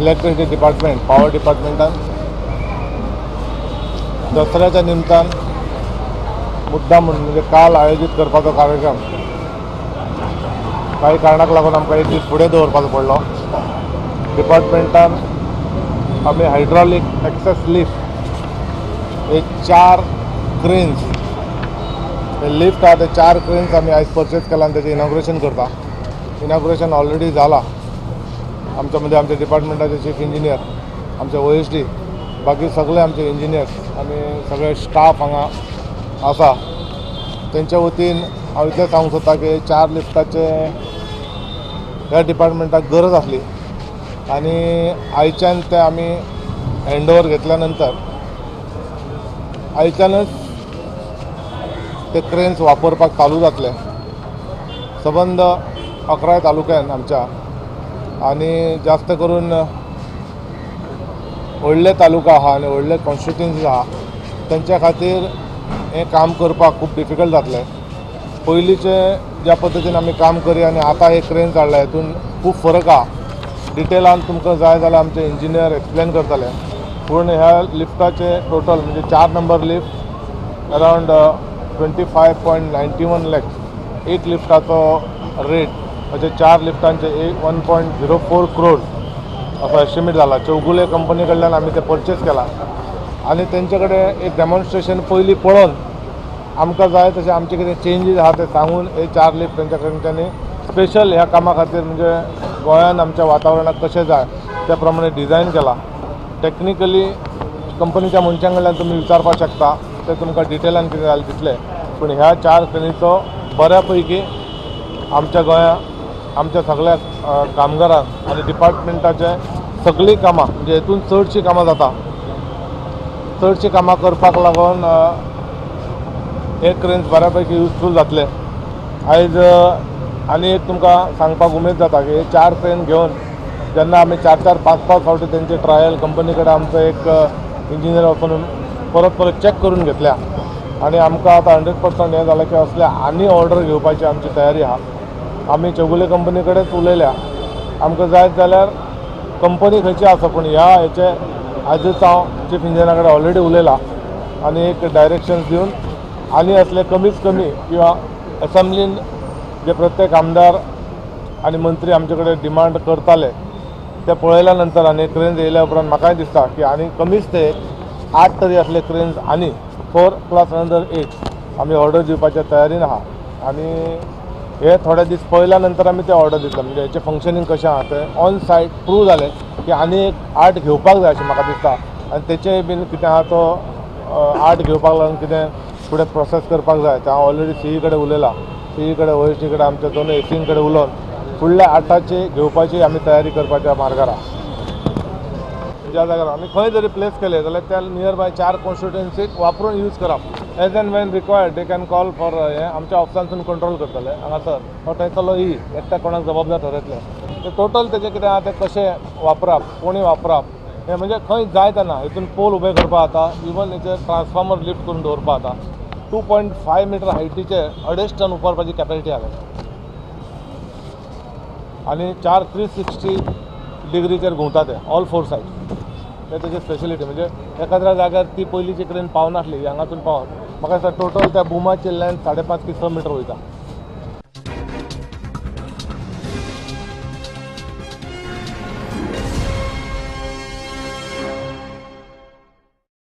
Electricity department power डिपार्टमेंटान दसऱ्याच्या निमतान मुद्दाम म्हणून म्हणजे काल आयोजित करपाचो कार्यक्रम काही कारणाक लागून आमकां एक दीस फुडें दवरपाचो पडलो. डिपार्टमेंटान आमी हायड्रॉलीक एक्सेस लिफ्ट हे 4 क्रेन्स लिफ्ट आहा ते 4 क्रेन्स आमी आयज परचेज केला आनी तेजें इनॉग्रेशन करता. इनॉग्रेशन ऑलरेडी जाला. आमच्या डिपार्टमेंटाचे चीफ इंजिनियर, आमचे OSD, बाकी सगळे आमचे इंजिनियर्स आनी सगळे स्टाफ हांगा आसा. तेंच्या वतीन हांव इतलें सांगूंक सोदता की 4 लिफ्टाचे ह्या डिपार्टमेंटाक गरज आसली आनी आयच्यान ते आमी हँडओवर घेतल्या नंतर आयच्यानच ते क्रेन्स वापरपाक चालू जातले. सबंद 11 तालुक्यान आमच्या आनी जास्त करून व्हडले तालुका आहा आनी व्हडले कॉन्स्टिट्युएन्सीज आहा तेंच्या खातीर हें काम करपाक खूब डिफिकल्ट जातलें. पयलींचे ज्या पद्दतीन आमी काम करी आनी आतां हे क्रेन्स हाडला हेतून खूब फरक आहा. डिटेलान तुमकां जाय जाल्यार आमचे इंजिनियर एक्सप्लेन करतले. पूण ह्या लिफ्टाचे टोटल म्हणजे 4 नंबर लिफ्ट अरावंड 25.91 लॅक्स. एक लिफ्टाचो रेट म्हणजे 4 लिफ्टांचे 1.04 करोड असो एस्टिमेट जाला. चौगुले कंपनी कडल्यान आमी ते परचेज केला आनी तेंचे कडेन एक डेमॉन्स्ट्रेशन पयलीं पळोवन आमकां जाय तशें आमचे कितें चेंजीस आहा ते सांगून हे 4 लिफ्ट तेंच्या कडच्यानी स्पेशल ह्या कामा खातीर म्हणजे गोंयान आमच्या वातावरणाक कशें जाय त्या प्रमाणे डिझायन केला. टेक्निकली कंपनीच्या मनशां कडल्यान तुमी विचारपाक शकता, ते तुमकां डिटेलान कितें जालें तितलें. पूण ह्या 4 क्रेनीचो बऱ्या पैकी आमच्या गोंयांत आमच्या सगळ्या कामगारांक आनी डिपार्टमेंटाचे सगळीं कामां म्हणजे हेतून चडशीं कामां जाता. चडशीं कामां करपाक लागून हे क्रेन्स बऱ्या पैकी युजफूल जातले. आयज आनी एक तुमकां सांगपाक उमेद जाता की 4 क्रेन घेवन जेन्ना आमी 4-4, 5-5 फावटी तेंचे ट्रायल कंपनी कडेन आमचो एक इंजिनियर वचून परत चॅक करून घेतल्या आनी आमकां आतां 100% हें जालें की असले आनी ऑर्डर घेवपाची आमची तयारी आहा. आमी चौगुले कंपनी कडेनच उलयल्या. आमकां जाय जाल्यार कंपनी खंयची आसा पूण ह्या हेचे आजच हांव चीफ इंजिनियरा कडेन ऑलरेडी उलयला आनी एक डायरेक्शन्स दिवन आनी असले कमीच कमी किंवा असेंब्लीन जे प्रत्येक आमदार आनी मंत्री आमचे कडेन डिमांड करताले ते पळयल्या नंतर आनी क्रेन्स येयल्या उपरांत म्हाकाय दिसता की आनी कमीच ते 8 तरी असले क्रेन्स आनी 4 + another 8 आमी ऑर्डर दिवपाच्या तयारीन आहा. आनी हे थोडे दीस पळयल्या नंतर आमी ते ऑर्डर दितले. म्हणजे हेचें फंक्शनींग कशें आहा तें ऑन सायट प्रूव जालें की आनी एक 8 घेवपाक जाय अशें म्हाका दिसता. आनी तेचेय बीन कितें आहा तो 8 घेवपाक लागून कितें फुडें प्रोसेस करपाक जाय तें हांव ऑलरेडी CE कडेन उलयलां. CE कडेन OSD कडेन आमच्या दोनूय ACN कडेन उलोवन फुडल्या 8ची घेवपाची आमी तयारी करपाच्या मार्गार आहा. ज्या जाग्यार आमी खंय जरी प्लेस केले जाल्यार त्या नियर बाय 4 कॉन्स्टिट्युएन्सीक वापरून यूज करप. As and when required they can call for हे आमच्या ऑफिसांतून कंट्रोल करतले हांगासर हो थंयसरलो एकट्या कोणाक जबाबदार ठरयतले. ते टोटल तेजें कितें आहा तें कशें वापरप, कोणी वापरप हें म्हणजे खंय जाय तेन्ना हितून पोल उबे करपा जाता. इवन हेचेर ट्रान्सफॉर्मर लिफ्ट करून दवरपा जाता. 2.5 मीटर हायटीचे 2.5 टन उपारपाची कॅपॅसिटी आहा आनी 4 360 डिग्रीचेर घुंवता ते ऑल 4 सायड. हे तेजी स्पेशलिटी म्हणजे एखाद्या जाग्यार ती पयलींची क्रेन पावनासली हांगासून पावत म्हाका दिसता टोटल त्या बुमाची लेंथ 5.5 की 6 मीटर वयता.